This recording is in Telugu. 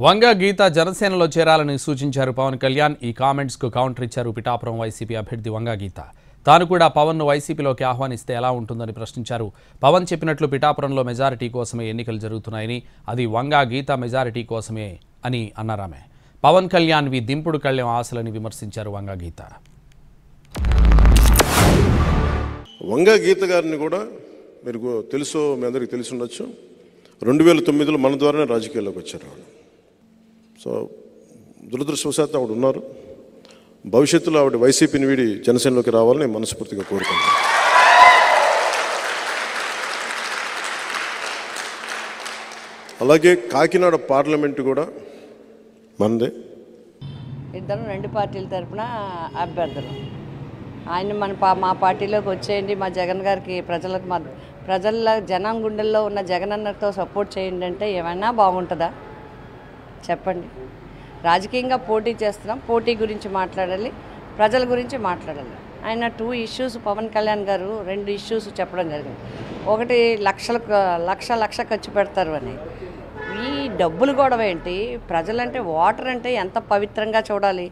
వంగ గీత జనసేనలో చేరాలని సూచించారు పవన్ కళ్యాణ్. ఈ కామెంట్స్ కు కౌంటర్ ఇచ్చారు పిఠాపురం వైసీపీ అభ్యర్థి వంగ గీత. తాను కూడా పవన్ ను వైసీపీలోకి ఆహ్వానిస్తే ఎలా ఉంటుందని ప్రశ్నించారు. పవన్ చెప్పినట్లు పిఠాపురంలో మెజారిటీ కోసమే ఎన్నికలు జరుగుతున్నాయని, అది వంగ గీత మెజారిటీ కోసమే అని అన్నారామె. పవన్ కళ్యాణ్ వి దింపుడు కళ్యాణ్ ఆశలని విమర్శించారు వంగ గీత. వంగ గీత గారిని కూడా మీరు తెలుసో మీ అందరికీ తెలిసి ఉండొచ్చు. 2009లో మన ద్వారానే రాజకీయాల్లోకి వచ్చారు. సో దురదృష్టవశాత్తు ఆవిడ ఉన్నారు. భవిష్యత్తులో ఆవిడ వైసీపీని వీడి జనసేనలోకి రావాలని మనస్ఫూర్తిగా కోరుకుంటున్నాను. అలాగే కాకినాడ పార్లమెంటు కూడా మనదే. ఇద్దరు రెండు పార్టీల తరఫున అభ్యర్థులు. ఆయన మా పార్టీలోకి వచ్చేయండి, మా జగన్ గారికి ప్రజల జనం గుండెల్లో ఉన్న జగనన్నతో సపోర్ట్ చేయండి అంటే ఏమైనా బాగుంటుందా చెప్పండి. రాజకీయంగా పోటీ చేస్తున్నాం, పోటీ గురించి మాట్లాడాలి, ప్రజల గురించి మాట్లాడాలి. ఆయన 2 ఇష్యూస్ పవన్ కళ్యాణ్ గారు 2 ఇష్యూస్ చెప్పడం జరిగింది. ఒకటి లక్ష ఖర్చు పెడతారు అని. ఈ డబ్బులు గొడవ ఏంటి? ప్రజలంటే ఓటర్ అంటే ఎంత పవిత్రంగా చూడాలి.